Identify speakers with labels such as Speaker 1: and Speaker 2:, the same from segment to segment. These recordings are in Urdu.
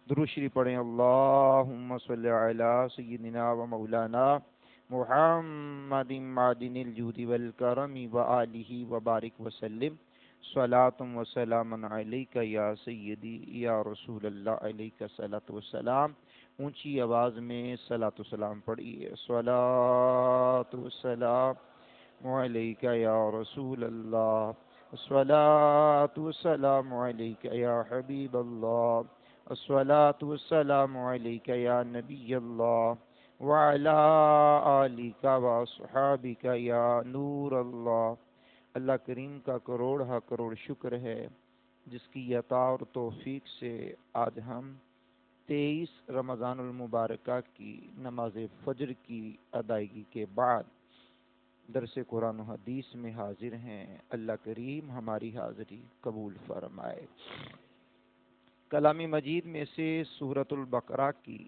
Speaker 1: درود شریف پڑھیں۔ اللہم صلی علی سیدنا و مولانا محمد معدن الجود والکرم و آلہ و بارک وسلم۔ صلاۃ و سلام علیک یا سیدی یا رسول اللہ، علیک صلاۃ و سلام۔ اونچی آواز میں صلاۃ و سلام پڑھیے۔ صلاۃ و سلام علیک یا رسول اللہ، صلاۃ و سلام علیک یا حبیب اللہ، الصلاة والسلام علیک یا نبی اللہ وعلا آلک واصحابک یا نور اللہ۔ اللہ کریم کا کروڑ شکر ہے جس کی عطا اور توفیق سے آج ہم 23 رمضان المبارکہ کی نماز فجر کی ادائیگی کے بعد درس قرآن و حدیث میں حاضر ہیں۔ اللہ کریم ہماری حاضری قبول فرمائے۔ کلام مجید میں سے سورۃ البقرہ کی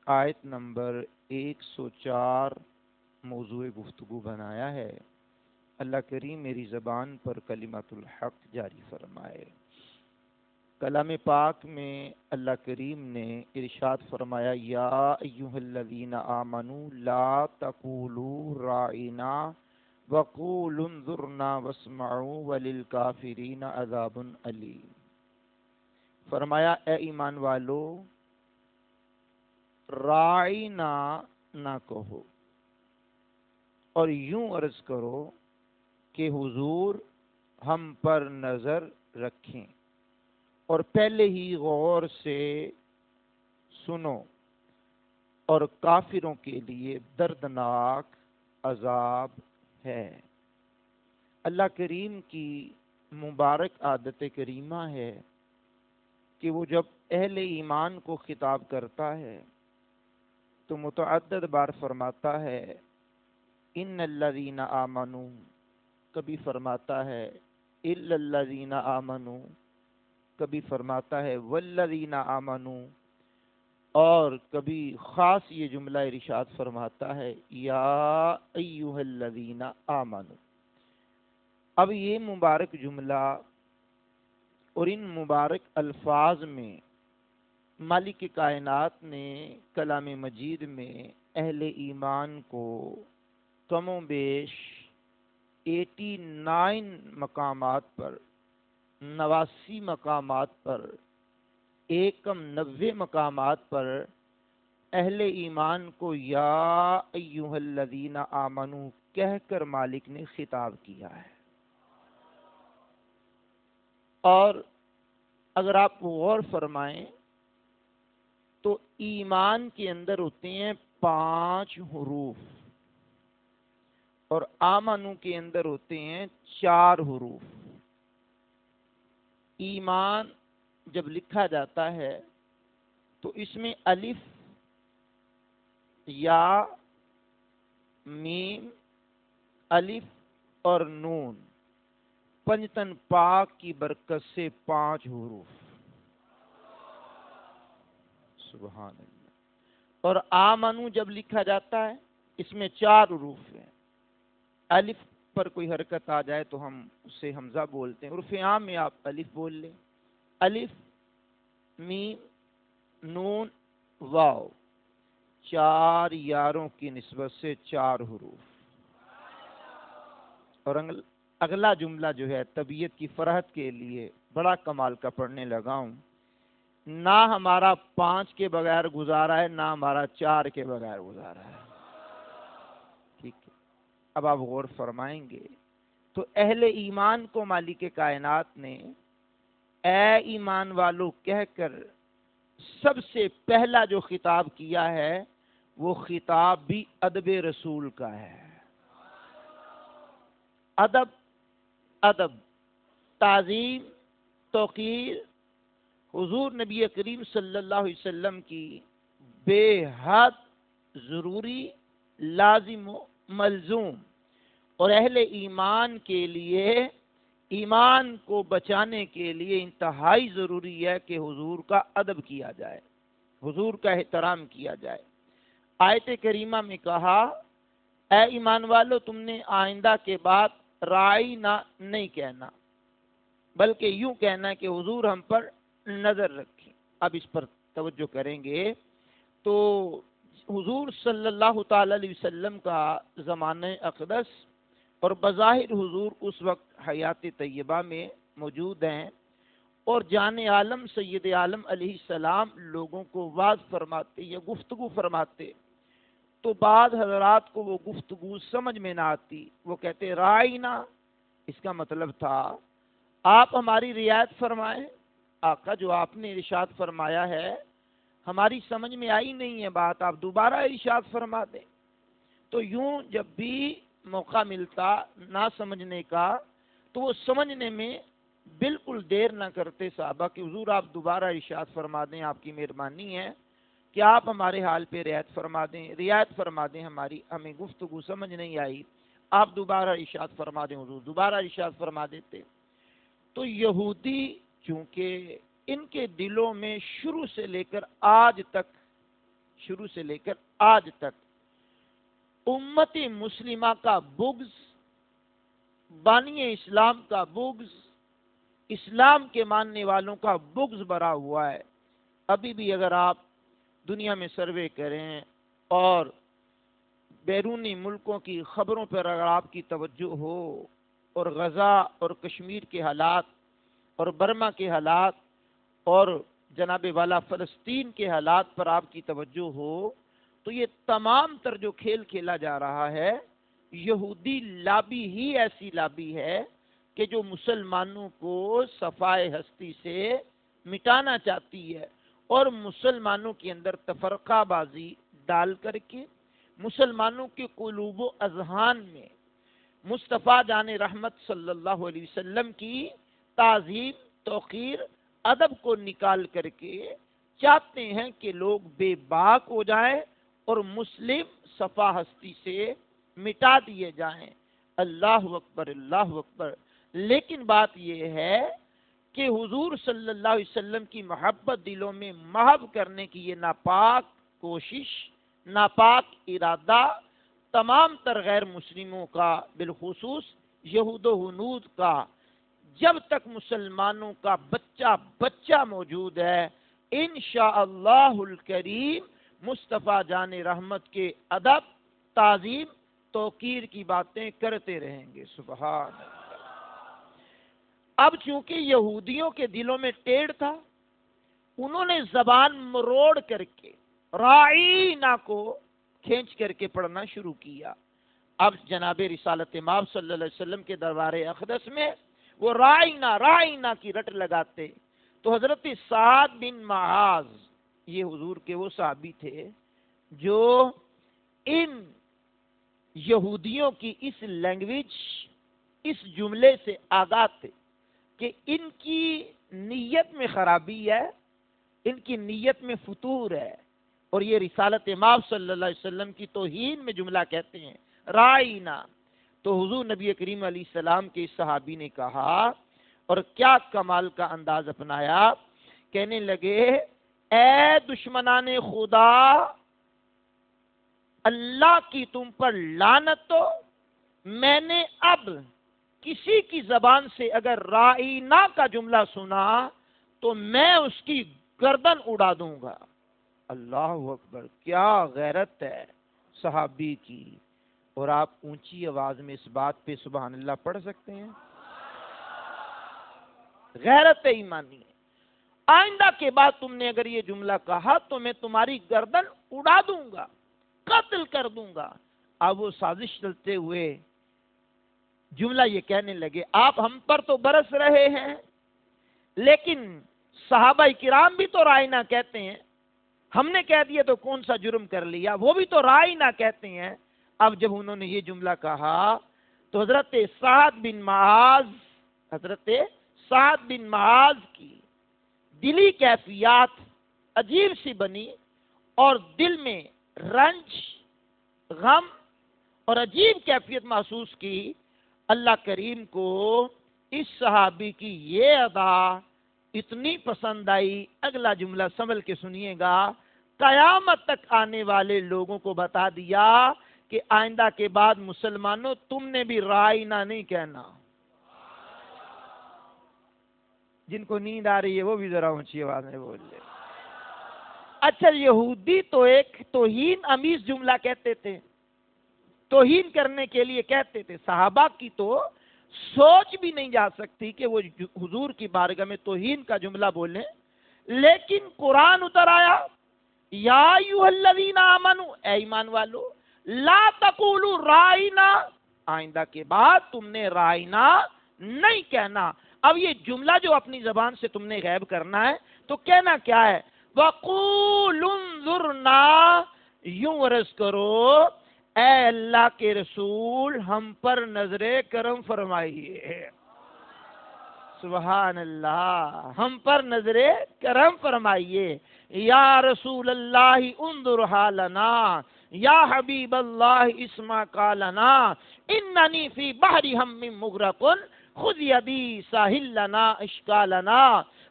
Speaker 1: آیت نمبر 104 موضوع گفتگو بنایا ہے۔ اللہ کریم میری زبان پر کلمۃ الحق جاری فرمائے۔ کلام پاک میں اللہ کریم نے ارشاد فرمایا، یا ایھا الذین آمنوا لا تقولوا راعنا وقولوا انظرنا واسمعوا وللکافرین عذاب علیم۔ فرمایا اے ایمان والو، راعینا نہ کہو اور یوں عرض کرو کہ حضور ہم پر نظر رکھیں اور پہلے ہی غور سے سنو، اور کافروں کے لیے دردناک عذاب ہے۔ اللہ کریم کی مبارک عادت کریمہ ہے کہ وہ جب اہل ایمان کو خطاب کرتا ہے تو متعدد بار فرماتا ہے ان الذین آمنوا، کبھی فرماتا ہے الا الذین آمنوا، کبھی فرماتا ہے والذین آمنوا، اور کبھی خاص یہ جملہ ارشاد فرماتا ہے یا ایھا الذین آمنوا۔ اب یہ مبارک جملہ اور ان مبارک الفاظ میں مالک کائنات نے کلام مجید میں اہل ایمان کو کم و بیش 89 مقامات پر، 89 مقامات پر، ایک کم 90 مقامات پر اہل ایمان کو یا ایھا الذین آمنوا کہہ کر مالک نے خطاب کیا ہے۔ اور اگر آپ غور فرمائیں تو ایمان کے اندر ہوتے ہیں 5 حروف اور آمنو کے اندر ہوتے ہیں 4 حروف۔ ایمان جب لکھا جاتا ہے تو اس میں الف، یا، میم، الف اور نون، پنجتن پاک کی برکت سے 5 حروف۔ سبحان اللہ۔ اور آمنو جب لکھا جاتا ہے اس میں 4 حروف ہیں۔ الف پر کوئی حرکت آ جائے تو ہم اسے حمزہ بولتے ہیں، عرف عام میں آپ الف بول لیں۔ الف، میم، نون، واو، 4 یاروں کی نسبت سے 4 حروف۔ اور اگلا جملہ جو ہے طبیعت کی فرحت کے لیے بڑا کمال کا پڑھنے لگا ہوں، نہ ہمارا 5 کے بغیر گزارا ہے، نہ ہمارا 4 کے بغیر گزارا ہے۔ ٹھیک ہے، اب آپ غور فرمائیں گے تو اہل ایمان کو مالک کائنات نے اے ایمان والو کہہ کر سب سے پہلا جو خطاب کیا ہے وہ خطاب بھی ادب رسول کا ہے۔ ادب، تعظیم، توقیر حضور نبی کریم صلی اللہ علیہ وسلم کی بے حد ضروری، لازم و ملزوم، اور اہل ایمان کے لیے، ایمان کو بچانے کے لیے انتہائی ضروری ہے کہ حضور کا ادب کیا جائے، حضور کا احترام کیا جائے۔ آیت کریمہ میں کہا اے ایمان والو تم نے آئندہ کے بعد راعی نہ نہیں کہنا، بلکہ یوں کہنا ہے کہ حضور ہم پر نظر رکھیں۔ اب اس پر توجہ کریں گے تو حضور صلی اللہ تعالی علیہ وسلم کا زمانہ اقدس اور بظاہر حضور اس وقت حیات طیبہ میں موجود ہیں اور جان عالم سید عالم علیہ السلام لوگوں کو واعظ فرماتے یا گفتگو فرماتے تو بعض حضرات کو وہ گفتگو سمجھ میں نہ آتی. وہ کہتے رائنا، اس کا مطلب تھا آپ ہماری رعایت فرمائیں. آقا جو آپ نے ارشاد فرمایا ہے ہماری سمجھ میں آئی نہیں ہے بات، آپ دوبارہ ارشاد فرما دیں. تو یوں جب بھی موقع ملتا نہ سمجھنے کا تو وہ سمجھنے میں بالکل دیر نہ کرتے صحابہ کہ حضور آپ دوبارہ ارشاد فرما دیں، آپ کی مہربانی ہے کہ آپ ہمارے حال پہ رعایت فرما دیں ہماری، ہمیں گفتگو سمجھ نہیں آئی، آپ دوبارہ ارشاد فرما دیں. حضور دوبارہ ارشاد فرما دیتے. تو یہودی چونکہ ان کے دلوں میں شروع سے لے کر آج تک امت مسلمہ کا بغض، بانی اسلام کا بغض، اسلام کے ماننے والوں کا بغض بھرا ہوا ہے. ابھی بھی اگر آپ دنیا میں سروے کریں اور بیرونی ملکوں کی خبروں پر اگر آپ کی توجہ ہو اور غزہ اور کشمیر کے حالات اور برما کے حالات اور جناب والا فلسطین کے حالات پر آپ کی توجہ ہو تو یہ تمام تر جو کھیل کھیلا جا رہا ہے یہودی لابی ہی ایسی لابی ہے کہ جو مسلمانوں کو صفائے ہستی سے مٹانا چاہتی ہے اور مسلمانوں کے اندر تفرقہ بازی ڈال کر کے مسلمانوں کے قلوب و اذہان میں مصطفیٰ جان رحمت صلی اللہ علیہ وسلم کی تعظیم، توقیر، ادب کو نکال کر کے چاہتے ہیں کہ لوگ بے باک ہو جائیں اور مسلم صفا ہستی سے مٹا دیے جائیں. اللہ اکبر، اللہ اکبر. لیکن بات یہ ہے کہ حضور صلی اللہ علیہ وسلم کی محبت دلوں میں محو کرنے کی یہ ناپاک کوشش، ناپاک ارادہ تمام تر غیر مسلموں کا، بالخصوص یہود و ہنود کا، جب تک مسلمانوں کا بچہ موجود ہے انشاءاللہ الکریم مصطفیٰ جان رحمت کے ادب، تعظیم، توقیر کی باتیں کرتے رہیں گے. سبحان اللہ. اب چونکہ یہودیوں کے دلوں میں ٹیڑھ تھا، انہوں نے زبان مروڑ کر کے رائینا کو کھینچ کر کے پڑھنا شروع کیا. اب جناب رسالت مآب صلی اللہ علیہ وسلم کے دربار اقدس میں وہ رائینا کی رٹ لگاتے. تو حضرت سعد بن معاذ یہ حضور کے وہ صحابی تھے جو ان یہودیوں کی اس لینگویج، اس جملے سے آگاہ تھے کہ ان کی نیت میں خرابی ہے، ان کی نیت میں فتور ہے اور یہ رسالت مآب صلی اللہ علیہ وسلم کی توہین میں جملہ کہتے ہیں رائینا. تو حضور نبی کریم علیہ السلام کے اس صحابی نے کہا اور کیا کمال کا انداز اپنایا، کہنے لگے اے دشمنان خدا، اللہ کی تم پر لعنت ہو، میں نے اب کسی کی زبان سے اگر رائینا کا جملہ سنا تو میں اس کی گردن اڑا دوں گا. اللہ اکبر. کیا غیرت ہے صحابی کی. اور آپ اونچی آواز میں اس بات پہ سبحان اللہ پڑھ سکتے ہیں. غیرت ایمانی ہے. آئندہ کے بعد تم نے اگر یہ جملہ کہا تو میں تمہاری گردن اڑا دوں گا، قتل کر دوں گا. اب وہ سازش چلتے ہوئے جملہ یہ کہنے لگے آپ ہم پر تو برس رہے ہیں لیکن صحابہ کرام بھی تو رائینا کہتے ہیں، ہم نے کہہ دیا تو کون سا جرم کر لیا، وہ بھی تو رائینا کہتے ہیں. اب جب انہوں نے یہ جملہ کہا تو حضرت سعد بن معاذ کی دلی کیفیات عجیب سی بنی اور دل میں رنج، غم اور عجیب کیفیت محسوس کی. اللہ کریم کو اس صحابی کی یہ ادا اتنی پسند آئی. اگلا جملہ سنبھل کے سنیے گا. قیامت تک آنے والے لوگوں کو بتا دیا کہ آئندہ کے بعد مسلمانوں تم نے بھی رائینا نہیں کہنا. جن کو نیند آ رہی ہے وہ بھی ذرا اونچی آواز میں بول لے. اچھا یہودی تو ایک توہین امیز جملہ کہتے تھے، توہین کرنے کے لیے کہتے تھے، صحابہ کی تو سوچ بھی نہیں جا سکتی کہ وہ حضور کی بارگاہ میں توہین کا جملہ بولیں، لیکن قرآن اتر آیا، یا ایھا الذین آمنو، اے ایمان والو، لا تقولوا رائنا، آئندہ کے بعد تم نے رائنا نہیں کہنا۔ اب یہ جملہ جو اپنی زبان سے تم نے غائب کرنا ہے تو کہنا کیا ہے؟ وَقُولُ انظُرْنَا، یوں عرض کرو اے اللہ کے رسول ہم پر نظر کرم فرمائیے، سبحان اللہ، ہم پر نظر کرم فرمائیے، یا رسول اللہ انظر حالنا، یا حبیب اللہ اسمع قالنا، اننی فی بحر ہم مغرق خذ یدی ساحل لنا اشکالنا،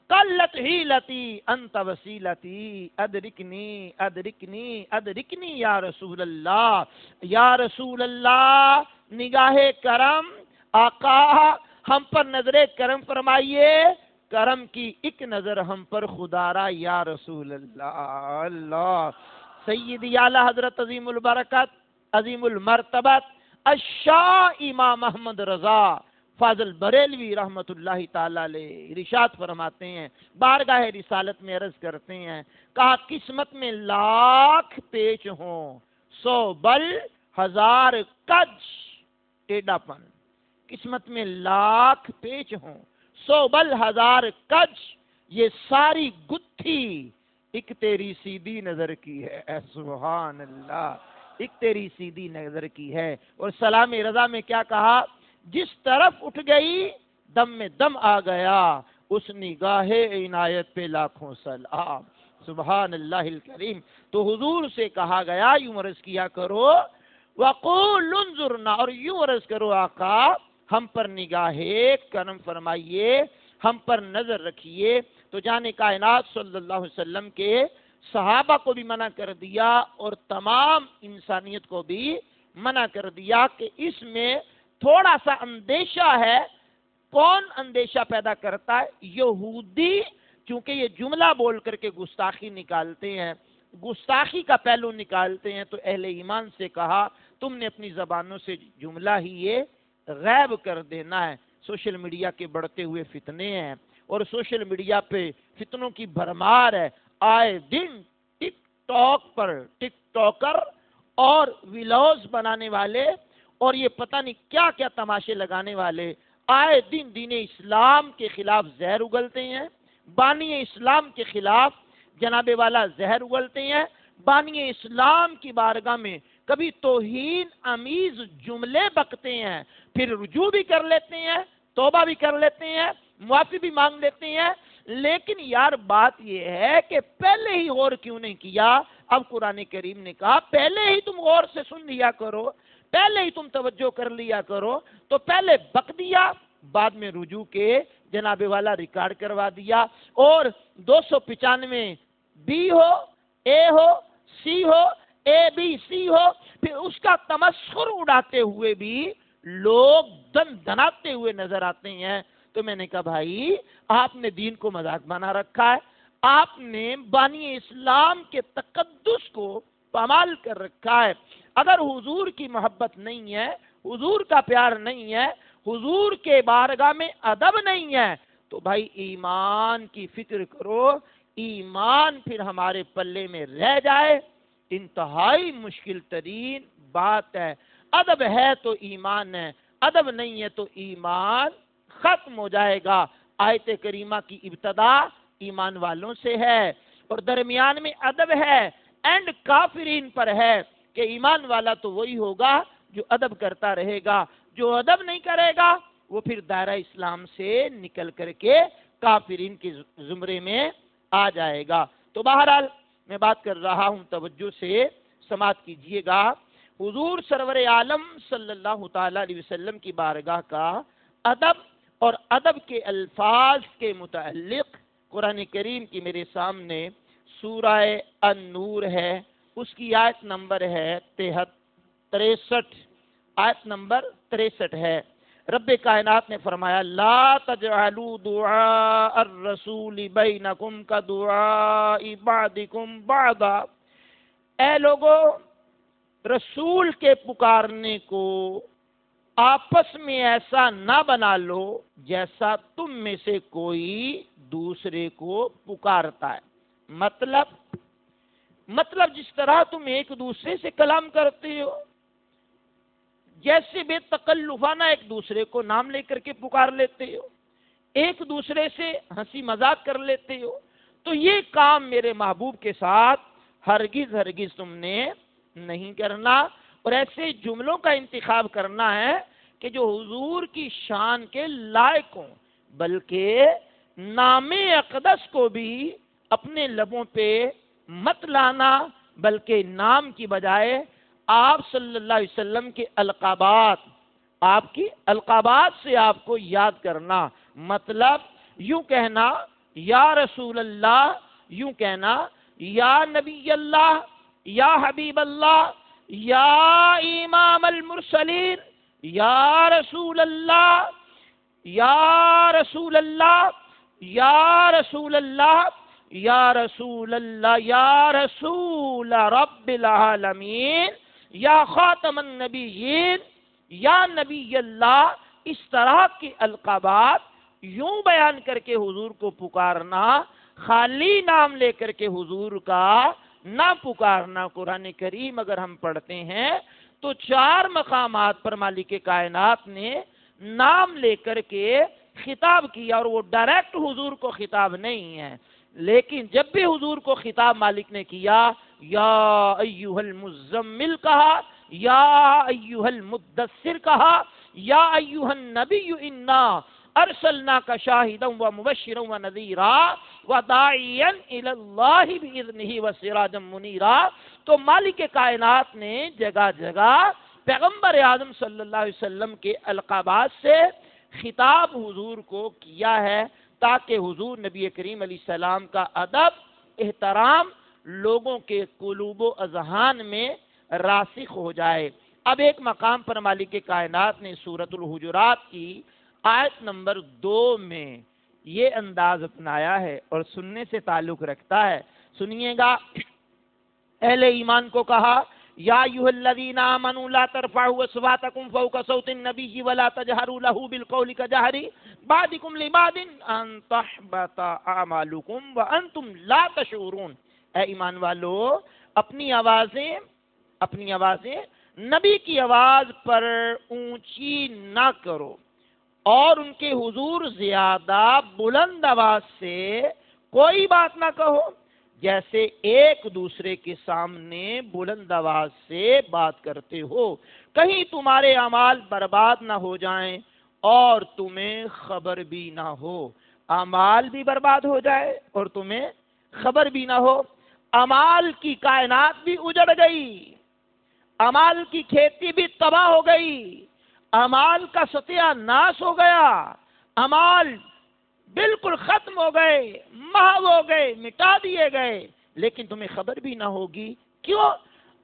Speaker 1: قلت حیلتی انت وسیلتی ادرکنی ادرکنی ادرکنی یا رسول اللہ، یا رسول اللہ نگاہ کرم، آقا ہم پر نظر کرم فرمائیے، کرم کی ایک نظر ہم پر خدا را یا رسول اللہ۔ اللہ سیدی اعلی حضرت عظیم البرکت عظیم المرتبت الشاہ امام احمد رضا فاضل بریلوی رحمت اللہ تعالی علیہ ارشاد فرماتے ہیں، بارگاہ رسالت میں عرض کرتے ہیں، کہا قسمت میں لاکھ پیچ ہوں، 100 بل 1000 کج ٹیڑھا پن، قسمت میں لاکھ پیچ ہوں، 100 بل 1000 کج، یہ ساری گتھی ایک تیری سیدھی نظر کی ہے، اے سبحان اللہ، ایک تیری سیدھی نظر کی ہے۔ اور سلام رضا میں کیا کہا؟ جس طرف اٹھ گئی دم میں دم آ گیا، اس نگاہ عنایت پہ لاکھوں سلام، سبحان اللہ الکریم۔ تو حضور سے کہا گیا یوں عرض کیا کرو، وَقُولُ انظُرْنَا، اور یوں عرض کرو آقا ہم پر نگاہ کرم فرمائیے، ہم پر نظر رکھیے۔ تو جان کائنات صلی اللہ علیہ وسلم کے صحابہ کو بھی منع کر دیا اور تمام انسانیت کو بھی منع کر دیا کہ اس میں تھوڑا سا اندیشہ ہے۔ کون اندیشہ پیدا کرتا ہے؟ یہودی، چونکہ یہ جملہ بول کر کے گستاخی نکالتے ہیں، گستاخی کا پہلو نکالتے ہیں، تو اہل ایمان سے کہا تم نے اپنی زبانوں سے جملہ ہی یہ غائب کر دینا ہے۔ سوشل میڈیا کے بڑھتے ہوئے فتنے ہیں اور سوشل میڈیا پہ فتنوں کی بھرمار ہے، آئے دن ٹک ٹاک پر ٹک ٹاکر اور ویلوز بنانے والے اور یہ پتہ نہیں کیا کیا تماشے لگانے والے آئے دن دین اسلام کے خلاف زہر اگلتے ہیں، بانی اسلام کے خلاف جناب والا زہر اگلتے ہیں، بانی اسلام کی بارگاہ میں کبھی توہین امیز جملے بکتے ہیں، پھر رجوع بھی کر لیتے ہیں، توبہ بھی کر لیتے ہیں، معافی بھی مانگ لیتے ہیں، لیکن یار بات یہ ہے کہ پہلے ہی غور کیوں نہیں کیا؟ اب قرآن کریم نے کہا پہلے ہی تم غور سے سن لیا کرو، پہلے ہی تم توجہ کر لیا کرو، تو پہلے بک دیا، بعد میں رجوع کے جناب والا ریکارڈ کروا دیا، اور 295 be who, a who, C who, a B C ہو، پھر اس کا تمسخر اڑاتے ہوئے بھی لوگ دن دناتے ہوئے نظر آتے ہیں۔ تو میں نے کہا بھائی آپ نے دین کو مذاق بنا رکھا ہے، آپ نے بانی اسلام کے تقدس کو پامال کر رکھا ہے۔ اگر حضور کی محبت نہیں ہے، حضور کا پیار نہیں ہے، حضور کے بارگاہ میں ادب نہیں ہے، تو بھائی ایمان کی فکر کرو، ایمان پھر ہمارے پلے میں رہ جائے انتہائی مشکل ترین بات ہے۔ ادب ہے تو ایمان ہے، ادب نہیں ہے تو ایمان ختم ہو جائے گا۔ آیت کریمہ کی ابتدا ایمان والوں سے ہے اور درمیان میں ادب ہے، اینڈ کافرین پر ہے کہ ایمان والا تو وہی ہوگا جو ادب کرتا رہے گا، جو ادب نہیں کرے گا وہ پھر دائرہ اسلام سے نکل کر کے کافرین کے زمرے میں آ جائے گا۔ تو بہرحال میں بات کر رہا ہوں، توجہ سے سماعت کیجئے گا۔ حضور سرور عالم صلی اللہ تعالی علیہ وسلم کی بارگاہ کا ادب اور ادب کے الفاظ کے متعلق قرآن کریم کی میرے سامنے سورہ النور ہے، اس کی آیت نمبر ہے 63، آیت نمبر 63 ہے۔ رب کائنات نے فرمایا لا تجعلوا دعاء الرسول بینکم کدعاء بعضکم بعضا، اے لوگو رسول کے پکارنے کو آپس میں ایسا نہ بنا لو جیسا تم میں سے کوئی دوسرے کو پکارتا ہے۔ مطلب جس طرح تم ایک دوسرے سے کلام کرتے ہو، جیسے بے تکلفانہ ایک دوسرے کو نام لے کر کے پکار لیتے ہو، ایک دوسرے سے ہنسی مذاق کر لیتے ہو، تو یہ کام میرے محبوب کے ساتھ ہرگز تم نے نہیں کرنا، اور ایسے جملوں کا انتخاب کرنا ہے کہ جو حضور کی شان کے لائق ہوں، بلکہ نام اقدس کو بھی اپنے لبوں پہ مت لانا، بلکہ نام کی بجائے آپ صلی اللہ علیہ وسلم کے القابات، آپ کی القابات سے آپ کو یاد کرنا۔ مطلب یوں کہنا یا رسول اللہ، یوں کہنا یا نبی اللہ، یا حبیب اللہ، یا امام المرسلین، یا رسول اللہ، یا رسول اللہ، یا رسول اللہ، یا رسول اللہ، یا رسول رب العالمین، یا خاتم النبیین، یا نبی اللہ، اس طرح کے القابات یوں بیان کر کے حضور کو پکارنا، خالی نام لے کر کے حضور کا نہ پکارنا۔ قرآن کریم اگر ہم پڑھتے ہیں تو 4 مقامات پر مالک کائنات نے نام لے کر کے خطاب کیا، اور وہ ڈائریکٹ حضور کو خطاب نہیں ہے، لیکن جب بھی حضور کو خطاب مالک نے کیا، یا ایھا المزمل کہا، یا ایھا المدثر کہا، یا ایھا النبی انا ارسلناک شاہدا ومبشرا ونذیرا وداعیا الی اللہ باذنہ وسراجا منیرا۔ تو مالک کائنات نے جگہ جگہ پیغمبر اعظم صلی اللہ علیہ وسلم کے القابات سے خطاب حضور کو کیا ہے، تاکہ حضور نبی کریم علیہ السلام کا ادب، احترام لوگوں کے قلوب و اذہان میں راسخ ہو جائے۔ اب ایک مقام پر مالک کائنات نے سورۃ الحجرات کی آیت نمبر 2 میں یہ انداز اپنایا ہے اور سننے سے تعلق رکھتا ہے، سنیے گا۔ اہل ایمان کو کہا یا ایھا الذین آمنوا لا ترفعوا اصواتکم فوق صوت النبی ولا تجہروا له بالقول کجہر بعضکم لبعض ان تحبط اعمالکم وانتم لا تشعرون۔ اے ایمان والو، اپنی آوازیں نبی کی آواز پر اونچی نہ کرو، اور ان کے حضور زیادہ بلند آواز سے کوئی بات نہ کہو، جیسے ایک دوسرے کے سامنے بلند آواز سے بات کرتے ہو، کہیں تمہارے اعمال برباد نہ ہو جائیں اور تمہیں خبر بھی نہ ہو۔ اعمال بھی برباد ہو جائے اور تمہیں خبر بھی نہ ہو۔ اعمال کی کائنات بھی اجڑ گئی، اعمال کی کھیتی بھی تباہ ہو گئی، اعمال کا ستیہ ناش ہو گیا، اعمال بالکل ختم ہو گئے، محو ہو گئے، مٹا دیے گئے، لیکن تمہیں خبر بھی نہ ہوگی۔ کیوں؟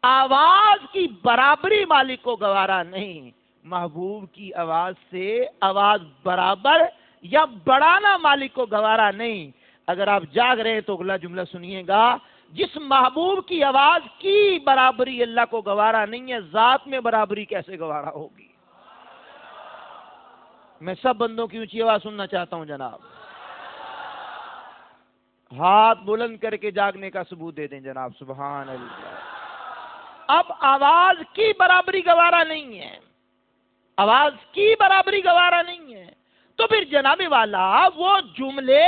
Speaker 1: آواز کی برابری مالک کو گوارا نہیں، محبوب کی آواز سے آواز برابر یا بڑھانا مالک کو گوارا نہیں۔ اگر آپ جاگ رہے ہیں تو اگلا جملہ سنیے گا، جس محبوب کی آواز کی برابری اللہ کو گوارا نہیں ہے، ذات میں برابری کیسے گوارا ہوگی؟ میں سب بندوں کی اونچی آواز سننا چاہتا ہوں جناب، ہاتھ بلند کر کے جاگنے کا ثبوت دے دیں جناب، سبحان اللہ۔ اب آواز کی برابری گوارا نہیں ہے، آواز کی برابری گوارا نہیں ہے، تو پھر جناب والا وہ جملے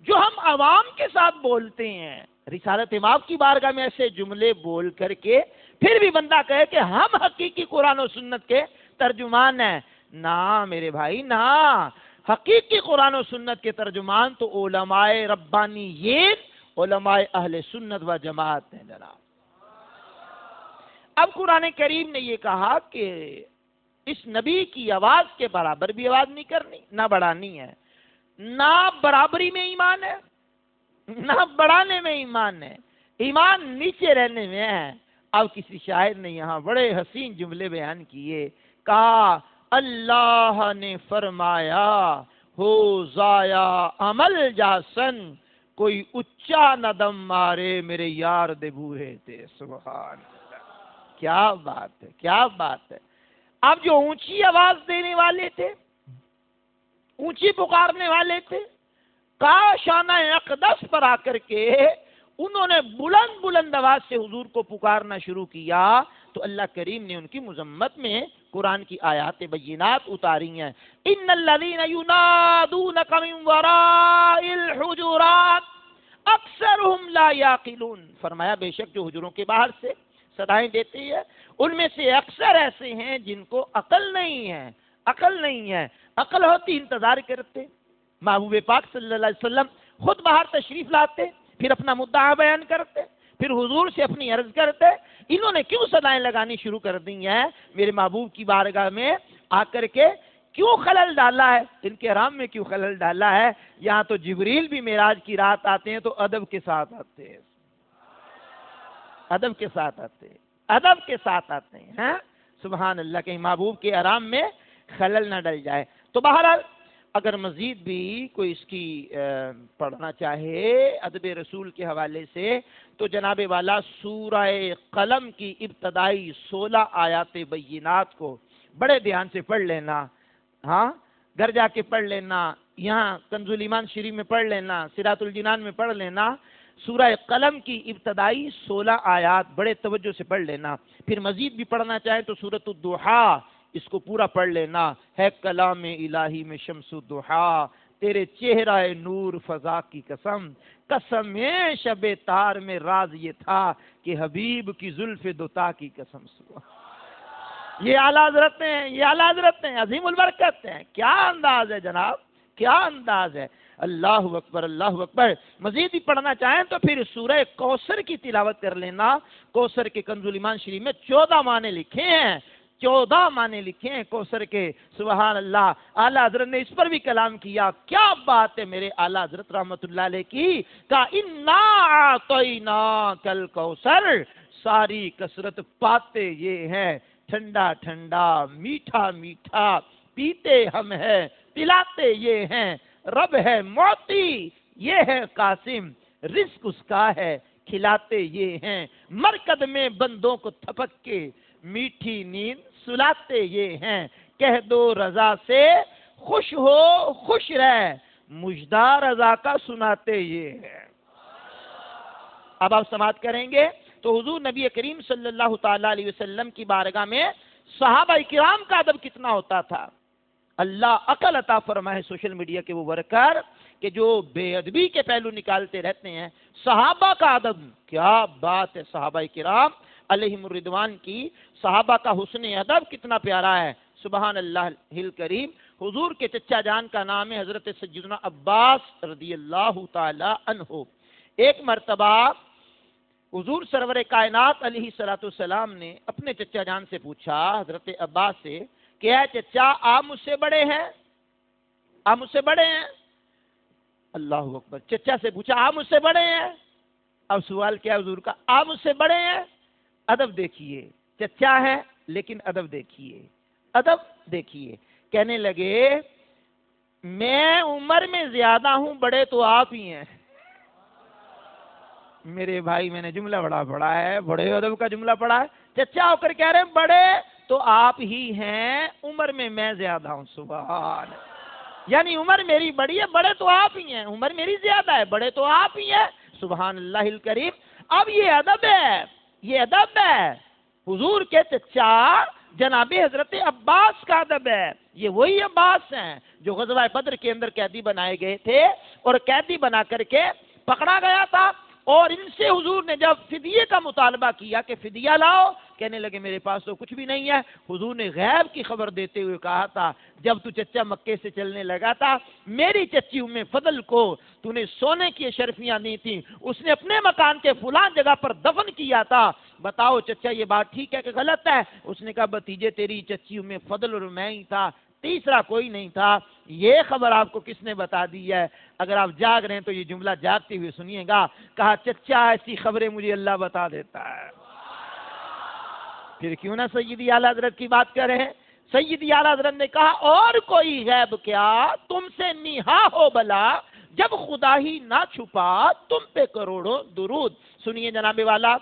Speaker 1: جو ہم عوام کے ساتھ بولتے ہیں، رسالت امام کی بارگاہ میں ایسے جملے بول کر کے پھر بھی بندہ کہے کہ ہم حقیقی قرآن و سنت کے ترجمان ہیں، نہ میرے بھائی نہ، حقیقی قرآن و سنت کے ترجمان تو علماء ربانیین، علماء اہل سنت و جماعت ہیں جناب۔ اب قرآن کریم نے یہ کہا کہ اس نبی کی آواز کے برابر بھی آواز نہیں کرنی، نہ بڑھانی ہے، نہ برابری میں ایمان ہے، نہ بڑھانے میں ایمان ہے، ایمان نیچے رہنے میں ہے۔ اب کسی شاعر نے یہاں بڑے حسین جملے بیان کیے، کہا اللہ نے فرمایا ہو ضائع عمل جاسن کوئی اچا ندم مارے میرے یار دے بوہے تے. سبحان اللہ، کیا بات ہے، کیا بات ہے. اب جو اونچی آواز دینے والے تھے، اونچی پکارنے والے تھے، کاشانہ اقدس پر آ کر کے انہوں نے بلند بلند آواز سے حضور کو پکارنا شروع کیا تو اللہ کریم نے ان کی مذمت میں قرآن کی آیات بینات اتاری ہیں. ان الذین ینادونک من وراء الحجرات اکثرهم لا یعقلون. فرمایا بے شک جو حجروں کے باہر سے صدائیں دیتی ہے ان میں سے اکثر ایسے ہیں جن کو عقل نہیں ہے. عقل نہیں ہے، عقل ہوتی انتظار کرتے. محبوب پاک صلی اللہ علیہ وسلم خود باہر تشریف لاتے، پھر اپنا مدعا بیان کرتے، پھر حضور سے اپنی عرض کرتے. انہوں نے کیوں صدائیں لگانی شروع کر دی ہیں میرے محبوب کی بارگاہ میں آ کر کے؟ کیوں خلل ڈالا ہے ان کے حرام میں؟ کیوں خلل ڈالا ہے؟ یہاں تو جبریل بھی معراج کی رات آتے ہیں تو ادب کے ساتھ آتے ہیں، ادب کے ساتھ آتے ہیں، ادب کے ساتھ آتے ہیں. ہاں سبحان اللہ، کہیں محبوب کے حرام میں خلل نہ ڈل جائے. تو بہرحال اگر مزید بھی کوئی اس کی پڑھنا چاہے ادب رسول کے حوالے سے تو جناب والا سورہ قلم کی ابتدائی 16 آیات بینات کو بڑے دھیان سے پڑھ لینا. ہاں گھر جا کے پڑھ لینا، یہاں کنز الایمان شریف میں پڑھ لینا، صراط الجنان میں پڑھ لینا. سورہ قلم کی ابتدائی 16 آیات بڑے توجہ سے پڑھ لینا. پھر مزید بھی پڑھنا چاہے تو سورۃ الضحیٰ اس کو پورا پڑھ لینا. ہے کلام الہی میں شمس الضحیٰ، تیرے چہرہ نور فضا کی قسم، قسم شب تار میں راز یہ تھا کہ حبیب کی زلف دوتا کی قسم. یہ اعلیٰ حضرت ہیں، یہ اعلیٰ حضرت ہیں، عظیم البرکت ہیں. کیا انداز ہے جناب، کیا انداز ہے. اللہ اکبر، اللہ اکبر. مزید بھی پڑھنا چاہیں تو پھر سورہ کوثر کی تلاوت کر لینا. کوثر کے کنز الایمان شریف میں 14 معنی لکھے ہیں، 14 معنی لکھے ہیں کوثر کے. سبحان اللہ. اعلیٰ حضرت نے اس پر بھی کلام کیا. کیا بات ہے میرے اعلیٰ حضرت رحمت اللہ علیہ کی. کہا انا اعطیناک الکوثر، ساری کثرت پاتے یہ ہیں، ٹھنڈا ٹھنڈا میٹھا میٹھا پیتے ہم ہیں، پلاتے یہ ہیں. رب ہے معطی، یہ ہے قاسم، رزق اس کا ہے، کھلاتے یہ ہیں. مرکد میں بندوں کو تھپک کے میٹھی نیند سلاتے یہ ہیں. کہہ دو رضا سے خوش ہو خوش رہ، مجدہ رضا کا سناتے یہ ہیں. اب آپ سماعت کریں گے تو حضور نبی کریم صلی اللہ تعالی علیہ وسلم کی بارگاہ میں صحابہ کرام کا ادب کتنا ہوتا تھا. اللہ عقل عطا فرمائے سوشل میڈیا کے وہ ورکر کہ جو بے ادبی کے پہلو نکالتے رہتے ہیں. صحابہ کا ادب، کیا بات ہے. صحابہ کرام علیہم الرضوان کی صحابہ کا حسن ادب کتنا پیارا ہے. سبحان اللہ الکریم. حضور کے چچا جان کا نام ہے حضرت سیدنا عباس رضی اللہ تعالی عنہ. ایک مرتبہ حضور سرور کائنات علیہ الصلوۃ والسلام نے اپنے چچا جان سے پوچھا، حضرت عباس سے، کہ اے چچا آپ مجھ سے بڑے ہیں؟ آپ مجھ سے بڑے ہیں؟ اللہ اکبر. چچا سے پوچھا آپ مجھ سے بڑے ہیں؟ اب سوال کیا حضور کا، آپ مجھ سے بڑے ہیں؟ ادب دیکھیے، چچا ہے لیکن ادب دیکھیے، ادب دیکھیے. کہنے لگے میں عمر میں زیادہ ہوں، بڑے تو آپ ہی ہیں. میرے بھائی میں نے جملہ بڑا پڑھا ہے، بڑے ادب کا جملہ پڑھا ہے. چچا ہو کر کہہ رہے ہیں بڑے تو آپ ہی ہیں، عمر میں زیادہ ہوں. سبحان، یعنی عمر میری بڑی ہے، بڑے تو آپ ہی ہیں. عمر میری زیادہ ہے، بڑے تو آپ ہی ہیں. سبحان اللہ الکریم. اب یہ ادب ہے، یہ ادب ہے. حضور کے چچا جناب حضرت عباس کا ادب ہے. یہ وہی عباس ہیں جو غزوہ بدر کے اندر قیدی بنائے گئے تھے اور قیدی بنا کر کے پکڑا گیا تھا. اور ان سے حضور نے جب فدیے کا مطالبہ کیا کہ فدیہ لاؤ، کہنے لگے میرے پاس تو کچھ بھی نہیں ہے. حضور نے غیب کی خبر دیتے ہوئے کہا تھا جب تو چچا مکے سے چلنے لگا تھا میری چچی ام فضل کو تو نے سونے کی اشرفیاں دی تھی، اس نے اپنے مکان کے فلاں جگہ پر دفن کیا تھا. بتاؤ چچا یہ بات ٹھیک ہے کہ غلط ہے؟ اس نے کہا بتیجے تیری چچی ام فضل اور میں ہی تھا، تیسرا کوئی نہیں تھا. یہ خبر آپ کو کس نے بتا دی ہے؟ اگر آپ جاگ رہے ہیں تو یہ جملہ جاگتے ہوئے سنیے گا. کہا چچا ایسی خبریں مجھے اللہ بتا دیتا ہے. پھر کیوں نہ سیدی اعلیٰ حضرت کی بات کریں.
Speaker 2: سیدی اعلیٰ حضرت نے کہا اور کوئی غیب کیا تم سے نہا ہو بلا، جب خدا ہی نہ چھپا تم پہ کروڑوں درود۔ سنیے جناب والا،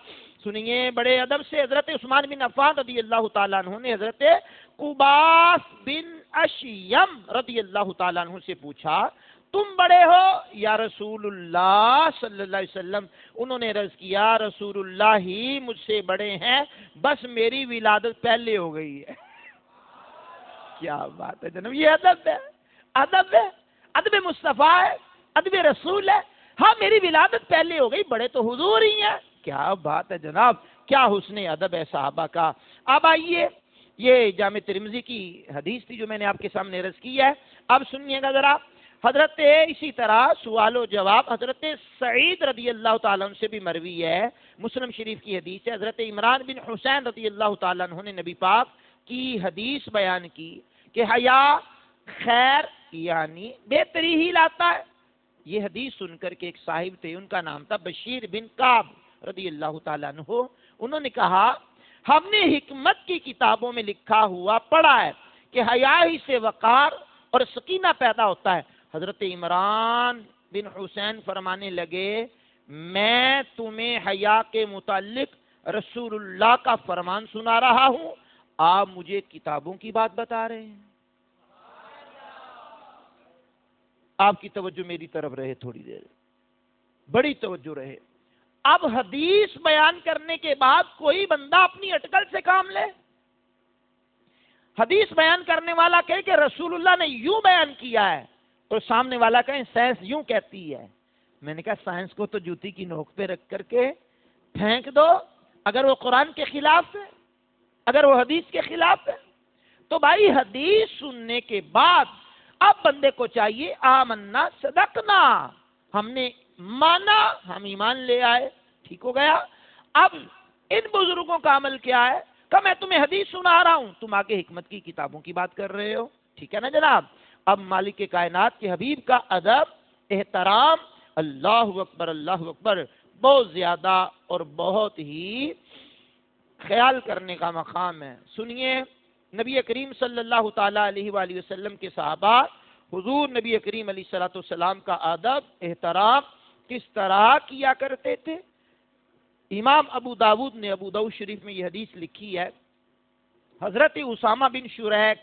Speaker 2: سنیے بڑے ادب سے حضرت عثمان بن عفان رضی اللہ تعالیٰ عنہ نے حضرت قباس بن اشیم رضی اللہ تعالیٰ عنہ سے پوچھا تم بڑے ہو یا رسول اللہ صلی اللہ علیہ وسلم؟ انہوں نے عرض کیا رسول اللہ ہی مجھ سے بڑے ہیں، بس میری ولادت پہلے ہو گئی ہے۔ کیا بات ہے جناب، یہ ادب ہے، ادب ہے، ادب مصطفیٰ ہے، ادب رسول ہے۔ ہاں میری ولادت پہلے ہو گئی، بڑے تو حضور ہی ہیں۔ کیا بات ہے جناب، کیا حسن ادب ہے صحابہ کا۔ اب آئیے، یہ جامع ترمذی کی حدیث تھی جو میں نے آپ کے سامنے عرض کی ہے۔ اب سنیے گا ذرا، حضرت اسی طرح سوال و جواب حضرت سعید رضی اللہ تعالیٰ عنہ سے بھی مروی ہے، مسلم شریف کی حدیث ہے۔ حضرت عمران بن حسین رضی اللہ تعالیٰ عنہ نے نبی پاک کی حدیث بیان کی کہ حیا خیر یعنی بہتری ہی لاتا ہے۔ یہ حدیث سن کر کے ایک صاحب تھے، ان کا نام تھا بشیر بن کعب رضی اللہ تعالیٰ عنہ، انہوں نے کہا ہم نے حکمت کی کتابوں میں لکھا ہوا پڑھا ہے کہ حیا ہی سے وقار اور سکینہ پیدا ہوتا ہے۔ حضرت عمران بن حسین فرمانے لگے میں تمہیں حیا کے متعلق رسول اللہ کا فرمان سنا رہا ہوں، آپ مجھے کتابوں کی بات بتا رہے ہیں۔ آپ کی توجہ میری طرف رہے تھوڑی دیر، بڑی توجہ رہے۔ اب حدیث بیان کرنے کے بعد کوئی بندہ اپنی اٹکل سے کام لے، حدیث بیان کرنے والا کہے کہ رسول اللہ نے یوں بیان کیا ہے اور سامنے والا کہے سائنس یوں کہتی ہے۔ میں نے کہا سائنس کو تو جوتی کی نوک پہ رکھ کر کے پھینک دو، اگر وہ قرآن کے خلاف ہے، اگر وہ حدیث کے خلاف ہے تو بھائی حدیث سننے کے بعد اب بندے کو چاہیے آمنا صدقنا، ہم نے مانا، ہم ایمان لے آئے، ٹھیک ہو گیا۔ اب ان بزرگوں کا عمل کیا ہے کہ میں تمہیں حدیث سنا رہا ہوں، تم آگے حکمت کی کتابوں کی بات کر رہے ہو، ٹھیک ہے نا جناب۔ اب مالک کائنات کے حبیب کا ادب، احترام، اللہ اکبر بہت زیادہ اور بہت ہی خیال کرنے کا مقام ہے۔ سنیے نبی کریم صلی اللہ تعالیٰ علیہ وآلہ وسلم کے صحابہ حضور نبی کریم علیہ الصلوۃ والسلام کا ادب احترام کس طرح کیا کرتے تھے۔ امام ابو داود نے ابو داود شریف میں یہ حدیث لکھی ہے، حضرت اسامہ بن شریک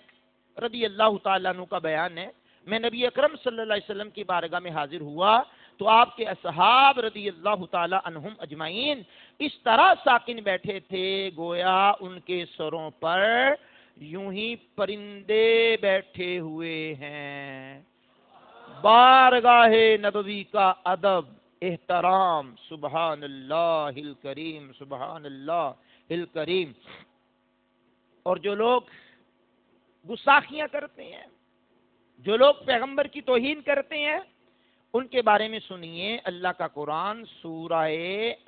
Speaker 2: رضی اللہ تعالیٰ عنہ کا بیان ہے، میں نبی اکرم صلی اللہ علیہ وسلم کی بارگاہ میں حاضر ہوا تو آپ کے اصحاب رضی اللہ تعالیٰ عنہم اجمعین اس طرح ساکن بیٹھے تھے گویا ان کے سروں پر یوں ہی پرندے بیٹھے ہوئے ہیں۔ بارگاہ نبوی کا ادب احترام، سبحان اللہ الکریم، سبحان اللہ الکریم۔ اور جو لوگ گستاخیاں کرتے ہیں، جو لوگ پیغمبر کی توہین کرتے ہیں، ان کے بارے میں سنیے اللہ کا قرآن سورہ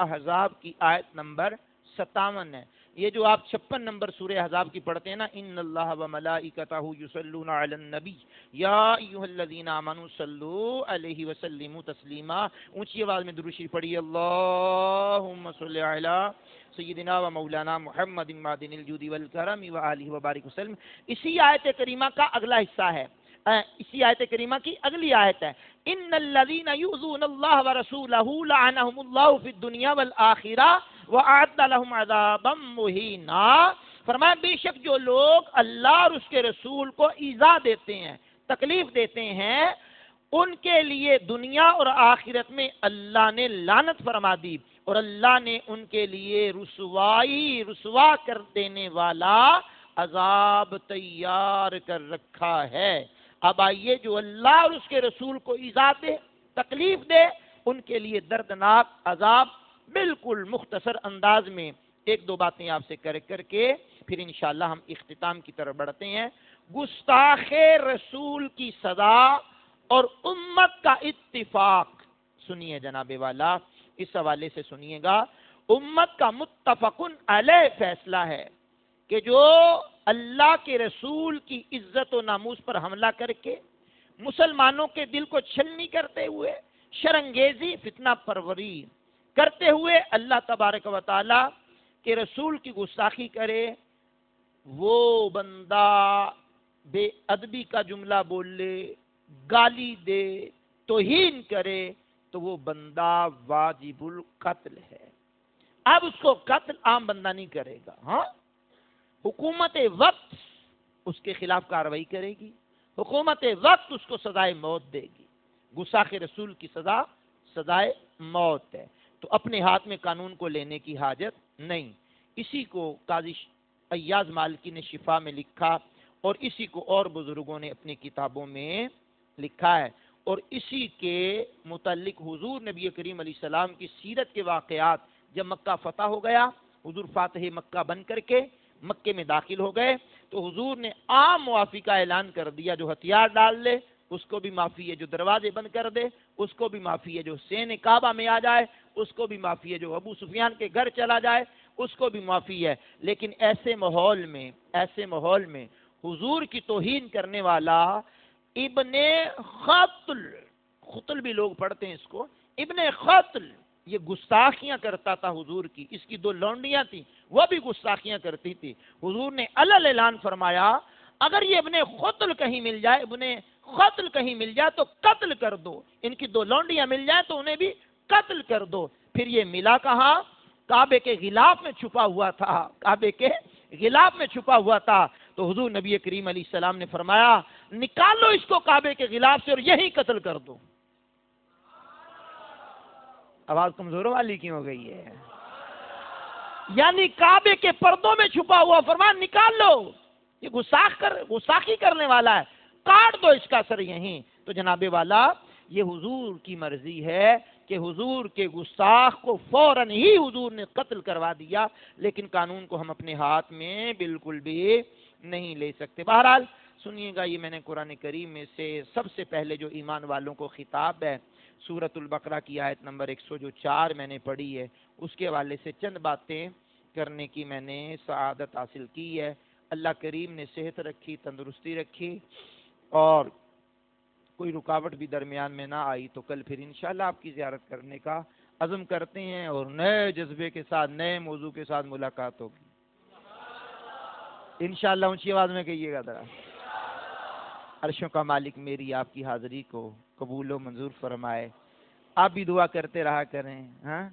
Speaker 2: احزاب کی آیت نمبر 57 ہے۔ یہ جو آپ 56 نمبر سورہ احزاب کی پڑھتے ہیں نا، ان اللہ و ملائکتہ یصلون علی النبی یا ایھا الذین آمنوا صلوا علیہ وسلموا تسلیما، اونچی آواز میں درود شریف پڑھیے، اللہم صلی علی سیدنا و مولانا محمد معدن الجود والکرم وآلہ وبارک وسلم۔ اسی آیت کریمہ کا اگلا حصہ ہے، اسی آیت کریمہ کی اگلی آیت ہے، ان الذین یؤذون اللہ ورسولہ لعنہم اللہ فی الدنیا والآخرہ وَأَعَدَّ لَهُمْ عَذَابًا مُهِينًا۔ فرمایا بے شک جو لوگ اللہ اور اس کے رسول کو ایذا دیتے ہیں، تکلیف دیتے ہیں، ان کے لیے دنیا اور آخرت میں اللہ نے لعنت فرما دی اور اللہ نے ان کے لیے رسوا کر دینے والا عذاب تیار کر رکھا ہے۔ اب آئیے جو اللہ اور اس کے رسول کو ایذا دے، تکلیف دے، ان کے لیے دردناک عذاب۔ بالکل مختصر انداز میں ایک دو باتیں آپ سے کر کے پھر انشاءاللہ ہم اختتام کی طرف بڑھتے ہیں۔ گستاخ رسول کی سزا اور امت کا اتفاق، سنیے جناب والا، اس حوالے سے سنیے گا، امت کا متفقن علیہ فیصلہ ہے کہ جو اللہ کے رسول کی عزت و ناموس پر حملہ کر کے مسلمانوں کے دل کو چھلنی کرتے ہوئے شرانگیزی فتنہ پروری کرتے ہوئے اللہ تبارک و تعالی کے رسول کی گستاخی کرے، وہ بندہ بے ادبی کا جملہ بول لے، گالی دے، توہین کرے تو وہ بندہ واجب القتل ہے۔ اب اس کو قتل عام بندہ نہیں کرے گا، ہاں حکومت وقت اس کے خلاف کارروائی کرے گی، حکومت وقت اس کو سزائے موت دے گی۔ گستاخ رسول کی سزا سزائے موت ہے، تو اپنے ہاتھ میں قانون کو لینے کی حاجت نہیں۔ اسی کو قاضی ایاز مالکی نے شفا میں لکھا، اور اسی کو اور بزرگوں نے اپنی کتابوں میں لکھا ہے، اور اسی کے متعلق حضور نبی کریم علیہ السلام کی سیرت کے واقعات، جب مکہ فتح ہو گیا، حضور فاتح مکہ بن کر کے مکے میں داخل ہو گئے، تو حضور نے عام معافی کا اعلان کر دیا، جو ہتھیار ڈال لے اس کو بھی معافی ہے، جو دروازے بند کر دے اس کو بھی معافی ہے، جو حسین کعبہ میں آ جائے اس کو بھی معافی ہے، جو ابو سفیان کے گھر چلا جائے اس کو بھی معافی ہے۔ لیکن ایسے ماحول میں حضور کی توہین کرنے والا ابن خطل بھی لوگ پڑھتے ہیں اس کو، ابن خطل، یہ گستاخیاں کرتا تھا حضور کی، اس کی دو لونڈیاں تھیں وہ بھی گستاخیاں کرتی تھی۔ حضور نے علل اعلان فرمایا اگر یہ ابن خطل کہیں مل جائے تو قتل کر دو، ان کی دو لونڈیاں مل جائیں تو انہیں بھی قتل کر دو۔ پھر یہ ملا کہاں؟ کعبے کے غلاف میں چھپا ہوا تھا، تو حضور نبی کریم علیہ السلام نے فرمایا نکالو اس کو کعبے کے غلاف سے اور یہی قتل کر دو۔ آواز کمزوروں والی کیوں ہو گئی ہے؟ یعنی کعبے کے پردوں میں چھپا ہوا، فرمایا نکال لو، یہ گستاخی کرنے والا ہے، کاٹ دو اس کا سر یہیں۔ تو جناب والا یہ حضور کی مرضی ہے کہ حضور کے گستاخ کو فوراً ہی حضور نے قتل کروا دیا، لیکن قانون کو ہم اپنے ہاتھ میں بالکل بھی نہیں لے سکتے۔ بہرحال سنیے گا، یہ میں نے قرآن کریم میں سے سب سے پہلے جو ایمان والوں کو خطاب ہے، سورۃ البقرہ کی آیت نمبر 104 میں نے پڑھی ہے، اس کے حوالے سے چند باتیں کرنے کی میں نے سعادت حاصل کی ہے۔ اللہ کریم نے صحت رکھی، تندرستی رکھی، اور کوئی رکاوٹ بھی درمیان میں نہ آئی، تو کل پھر انشاءاللہ آپ کی زیارت کرنے کا عزم کرتے ہیں، اور نئے جذبے کے ساتھ، نئے موضوع کے ساتھ ملاقات ہوگی انشاءاللہ۔ اونچی آواز میں کہیے گا ذرا۔ عرشوں کا مالک میری آپ کی حاضری کو قبول و منظور فرمائے۔ آپ بھی دعا کرتے رہا کریں، ہاں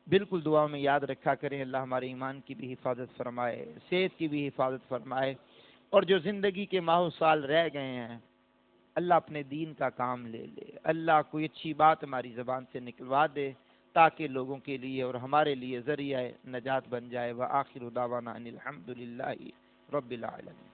Speaker 2: بالکل دعا میں یاد رکھا کریں، اللہ ہمارے ایمان کی بھی حفاظت فرمائے، صحت کی بھی حفاظت فرمائے، اور جو زندگی کے ماہ و سال رہ گئے ہیں اللہ اپنے دین کا کام لے لے، اللہ کوئی اچھی بات ہماری زبان سے نکلوا دے تاکہ لوگوں کے لیے اور ہمارے لیے ذریعہ نجات بن جائے۔ وآخر دعوانا ان الحمد للہ رب العالمین۔